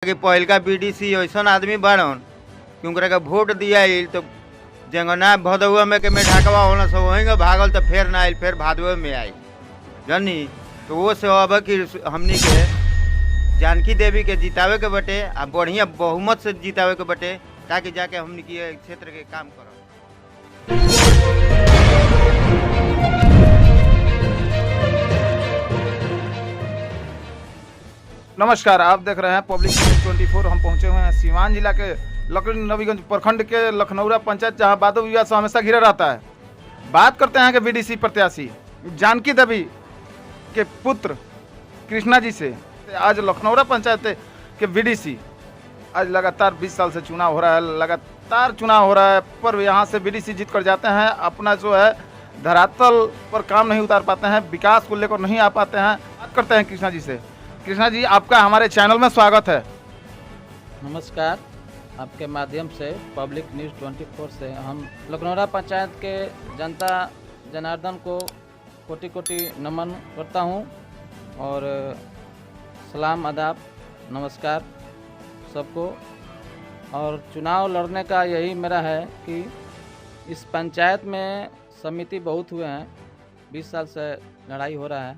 कि पहिलका बीडीसी ऐसा आदमी बाड़न कि उनकरा के वोट दिया तो जंगना भदौआ में के मेढाकवा होना सब वहीं भागल तो फिर ना आयल, फिर भादवे में आई जानी। तो वो से अब कि हमनी के जानकी देवी के जितावे के बटे आ बढ़िया बहुमत से जितावे के बटे, ताकि जाके हमनी के क्षेत्र के काम करो। नमस्कार, आप देख रहे हैं पब्लिक न्यूज 24। हम पहुंचे हुए हैं सीवान जिला के लकड़ी नबीगंज प्रखंड के लखनौरा पंचायत, जहां वादो विवाद से हमेशा घिरा रहता है। बात करते हैं कि बीडीसी प्रत्याशी जानकी देवी के पुत्र कृष्णा जी से। आज लखनौरा पंचायत के बीडीसी आज लगातार 20 साल से चुनाव हो रहा है, लगातार चुनाव हो रहा है, पर यहाँ से बीडीसी जीत कर जाते हैं। अपना जो है धरातल पर काम नहीं उतार पाते हैं, विकास को लेकर नहीं आ पाते हैं। बात करते हैं कृष्णा जी से। कृष्णा जी, आपका हमारे चैनल में स्वागत है। नमस्कार, आपके माध्यम से पब्लिक न्यूज़ 24 से हम लखनौरा पंचायत के जनता जनार्दन को कोटि कोटि नमन करता हूं और सलाम आदाब नमस्कार सबको। और चुनाव लड़ने का यही मेरा है कि इस पंचायत में समिति बहुत हुए हैं, 20 साल से लड़ाई हो रहा है,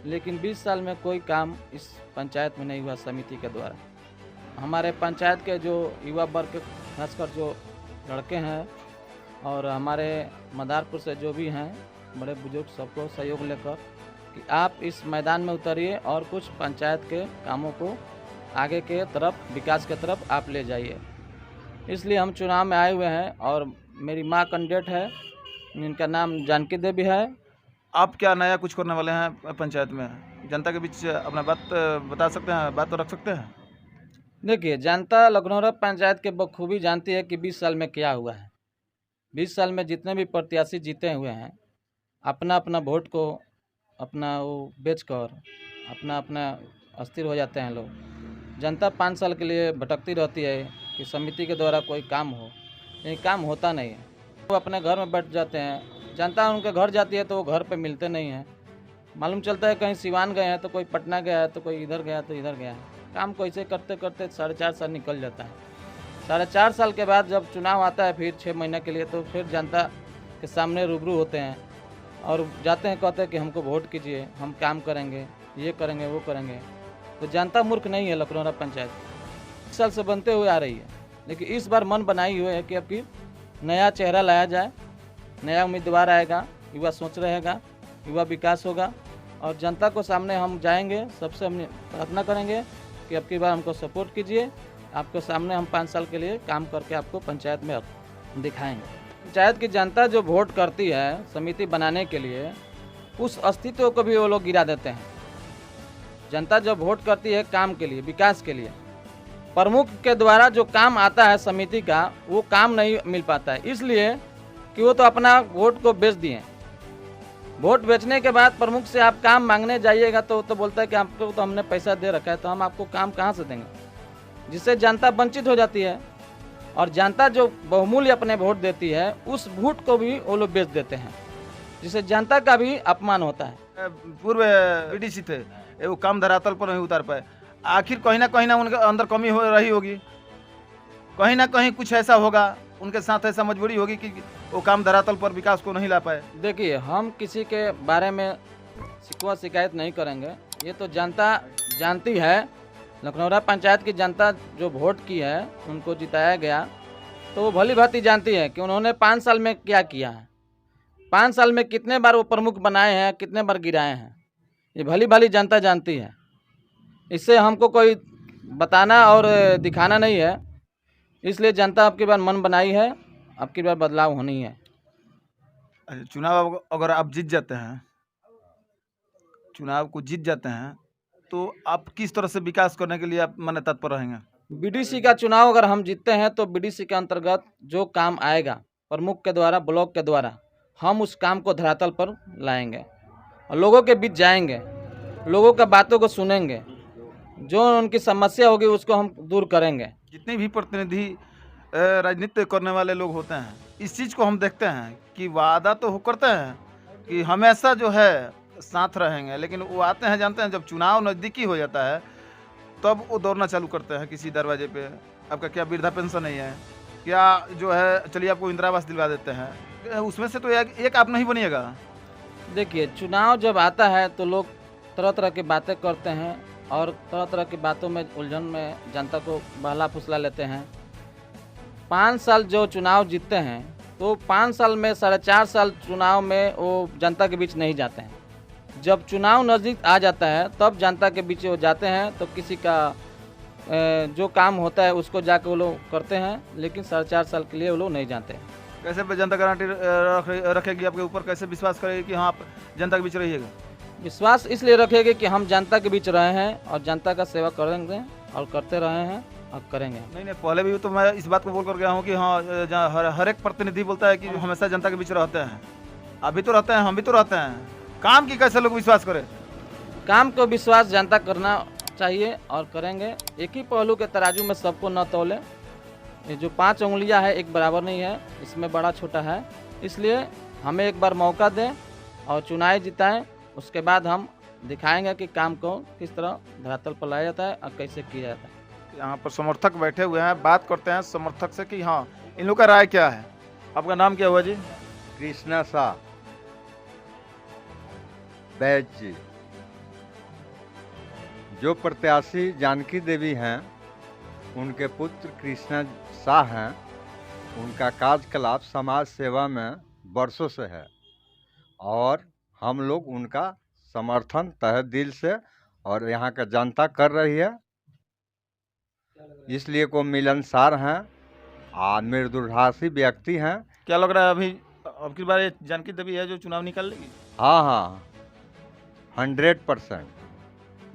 लेकिन 20 साल में कोई काम इस पंचायत में नहीं हुआ समिति के द्वारा। हमारे पंचायत के जो युवा वर्ग खासकर जो लड़के हैं और हमारे मदारपुर से जो भी हैं बड़े बुजुर्ग, सबको सहयोग लेकर कि आप इस मैदान में उतरिए और कुछ पंचायत के कामों को आगे के तरफ, विकास के तरफ आप ले जाइए। इसलिए हम चुनाव में आए हुए हैं और मेरी माँ कैंडिडेट है, इनका नाम जानकी देवी है। आप क्या नया कुछ करने वाले हैं पंचायत में? जनता के बीच अपना बात बता सकते हैं, बात तो रख सकते हैं? देखिए, जनता लखनौरा पंचायत के बखूबी जानती है कि 20 साल में क्या हुआ है। 20 साल में जितने भी प्रत्याशी जीते हुए हैं, अपना अपना वोट को अपना वो बेचकर अपना अपना अस्थिर हो जाते हैं लोग। जनता 5 साल के लिए भटकती रहती है कि समिति के द्वारा कोई काम हो, लेकिन काम होता नहीं है। वो अपने घर में बैठ जाते हैं, जनता उनके घर जाती है तो वो घर पे मिलते नहीं हैं। मालूम चलता है कहीं सिवान गए हैं तो कोई पटना गया है, तो कोई इधर गया तो इधर गया है। काम को ऐसे करते करते 4.5 साल निकल जाता है। 4.5 साल के बाद जब चुनाव आता है फिर 6 महीने के लिए, तो फिर जनता के सामने रूबरू होते हैं और जाते हैं, कहते हैं कि हमको वोट कीजिए, हम काम करेंगे, ये करेंगे, वो करेंगे। तो जनता मूर्ख नहीं है। लखनौरा पंचायत 1 साल से बनते हुए आ रही है, लेकिन इस बार मन बनाई हुई है कि अब की नया चेहरा लाया जाए, नया उम्मीदवार आएगा, युवा सोच रहेगा, युवा विकास होगा और जनता को सामने हम जाएंगे। सबसे हम प्रार्थना करेंगे कि अब की बार हमको सपोर्ट कीजिए। आपके सामने हम 5 साल के लिए काम करके आपको पंचायत में दिखाएंगे। पंचायत की जनता जो वोट करती है समिति बनाने के लिए, उस अस्तित्व को भी वो लोग गिरा देते हैं। जनता जब वोट करती है काम के लिए, विकास के लिए, प्रमुख के द्वारा जो काम आता है समिति का, वो काम नहीं मिल पाता है, इसलिए कि वो तो अपना वोट को बेच दिए। वोट बेचने के बाद प्रमुख से आप काम मांगने जाइएगा तो बोलता है कि आपको तो हमने पैसा दे रखा है, तो हम आपको काम कहाँ से देंगे, जिससे जनता वंचित हो जाती है। और जनता जो बहुमूल्य अपने वोट देती है, उस वोट को भी वो लोग बेच देते हैं, जिससे जनता का भी अपमान होता है। पूर्व बीडीसी थे, वो काम धरातल पर नहीं उतार पाए। आखिर कहीं ना उनके अंदर कमी हो रही होगी, कहीं ना कहीं कुछ ऐसा होगा, उनके साथ ऐसा मजबूरी होगी कि वो काम धरातल पर विकास को नहीं ला पाए। देखिए, हम किसी के बारे में शिकवा शिकायत नहीं करेंगे, ये तो जनता जानती है। लखनौरा पंचायत की जनता जो वोट की है, उनको जिताया गया, तो वो भली भांति जानती है कि उन्होंने 5 साल में क्या किया है, 5 साल में कितने बार वो प्रमुख बनाए हैं, कितने बार गिराए हैं, ये भली भाली जनता जानती है। इससे हमको कोई बताना और दिखाना नहीं है। इसलिए जनता अब की बार मन बनाई है, अब की बार बदलाव होनी है। चुनाव अगर आप जीत जाते हैं, चुनाव को जीत जाते हैं, तो आप किस तरह से विकास करने के लिए आप मन तत्पर रहेंगे? बीडीसी का चुनाव अगर हम जीतते हैं तो बीडीसी के अंतर्गत जो काम आएगा प्रमुख के द्वारा, ब्लॉक के द्वारा, हम उस काम को धरातल पर लाएंगे और लोगों के बीच जाएंगे, लोगों का बातों को सुनेंगे, जो उनकी समस्या होगी उसको हम दूर करेंगे। जितने भी प्रतिनिधि राजनीति करने वाले लोग होते हैं, इस चीज़ को हम देखते हैं कि वादा तो वो करते हैं कि हमेशा जो है साथ रहेंगे, लेकिन वो आते हैं, जानते हैं जब चुनाव नज़दीकी हो जाता है तब वो दौड़ना चालू करते हैं किसी दरवाजे पे। आपका क्या वृद्धा पेंशन नहीं है, क्या जो है चलिए आपको इंदिरा आवास दिलवा देते हैं, उसमें से तो एक आप नहीं बनिएगा। देखिए, चुनाव जब आता है तो लोग तरह तरह की बातें करते हैं और तरह तरह की बातों में उलझन में जनता को बहला फुसला लेते हैं। 5 साल जो चुनाव जीतते हैं तो 5 साल में 4.5 साल चुनाव में वो जनता के बीच नहीं जाते हैं। जब चुनाव नज़दीक आ जाता है तब जनता के बीच वो जाते हैं, तो किसी का जो काम होता है उसको जाके वो लोग करते हैं, लेकिन 4.5 साल के लिए वो लोग नहीं जाते हैं। कैसे पे जनता गारंटी रखेगी आपके ऊपर, कैसे विश्वास करेगी कि हाँ आप जनता के बीच रहिएगा? विश्वास इसलिए रखेंगे कि हम जनता के बीच रहे हैं और जनता का सेवा करेंगे और करते रहे हैं और करेंगे। नहीं, पहले भी तो मैं इस बात को बोल कर गया हूँ कि हाँ हर एक प्रतिनिधि बोलता है कि हमेशा जनता के बीच रहते हैं। अभी तो रहते हैं, हम भी तो रहते हैं। काम की कैसे लोग विश्वास करें? काम को विश्वास जनता करना चाहिए और करेंगे। एक ही पहलू के तराजू में सबको न तौले। ये जो 5 उंगलियां है एक बराबर नहीं है, इसमें बड़ा छोटा है। इसलिए हमें एक बार मौका दें और चुनाव जिताएं, उसके बाद हम दिखाएंगे कि काम को किस तरह धरातल पर लाया जाता है और कैसे किया जाता है। यहाँ पर समर्थक बैठे हुए हैं, बात करते हैं समर्थक से कि हाँ इन लोग का राय क्या है। आपका नाम क्या हुआ जी? कृष्णा शाह बैच जी। जो प्रत्याशी जानकी देवी हैं, उनके पुत्र कृष्णा शाह हैं। उनका कार्यकलाप समाज सेवा में वर्षों से है और हम लोग उनका समर्थन तहे दिल से और यहाँ का जनता कर रही है, इसलिए को मिलनसार हैं और मृदुभाषी व्यक्ति हैं। क्या लग रहा है अभी अब की बार ये जानकी देवी है जो चुनाव निकाल लेगी? हाँ, 100%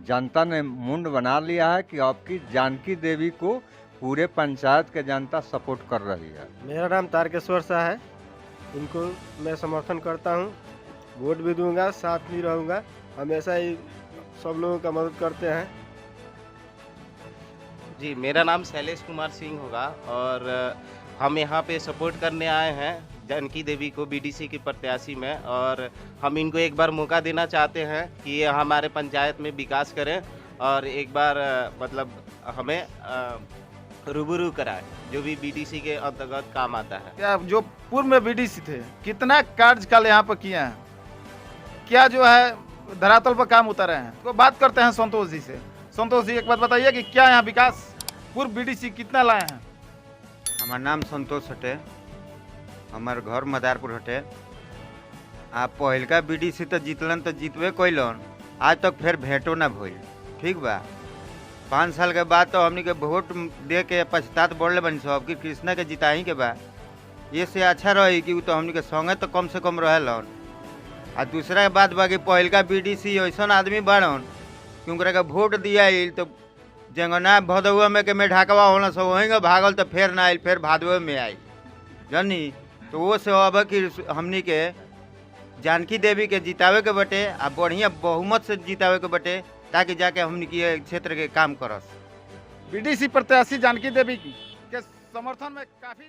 जनता ने मुंड बना लिया है कि आपकी जानकी देवी को पूरे पंचायत के जनता सपोर्ट कर रही है। मेरा नाम तारकेश्वर शाह है। इनको मैं समर्थन करता हूँ, वोट भी दूंगा, साथ भी रहूँगा। हमेशा ही सब लोगों का मदद करते हैं। जी, मेरा नाम शैलेश कुमार सिंह होगा और हम यहाँ पे सपोर्ट करने आए हैं जानकी देवी को बीडीसी की प्रत्याशी में, और हम इनको एक बार मौका देना चाहते हैं कि ये हमारे पंचायत में विकास करें और एक बार मतलब हमें रूबरू कराए जो भी बीडीसी के अंतर्गत काम आता है। क्या जो पूर्व में बीडीसी थे कितना कार्यकाल यहाँ पर किए हैं, क्या जो है धरातल पर काम उतारे हैं? तो बात करते हैं संतोष जी से। संतोष जी, एक बात बताइए कि क्या यहाँ विकास पूर्व बीडीसी कितना लाए हैं? हमार नाम संतोष हटे, हमार घर मदारपुर हटे। आप पहिलका बीडीसी तो जीतलन तो जीतबे कैलन, आज तक फिर भेंटो ना भइल। ठीक बा, 5 साल के बाद तो हमनी के वोट दे के पछतात बढ़ले बनी सब कि कृष्णा के जिताही के बा। ये से अच्छा रही कि तो हमनी के संगे तो कम से कम रहेलन। आ दूसरा बात बा कि पहिलका बीडीसी ऐसा आदमी बाड़न कि उनकरा के वोट दिया तो जंगना भदौआ में के मेढाकवा होना सब वहीं भागल तो फिर ना आयल, फिर भादवे में आई जानी। तो वो से अब कि हमनी के जानकी देवी के जितावे के बटे आ बढ़िया बहुमत से जितावे के बटे, ताकि जाके हमनी के क्षेत्र के काम करस। बीडीसी प्रत्याशी जानकी देवी के समर्थन में काफी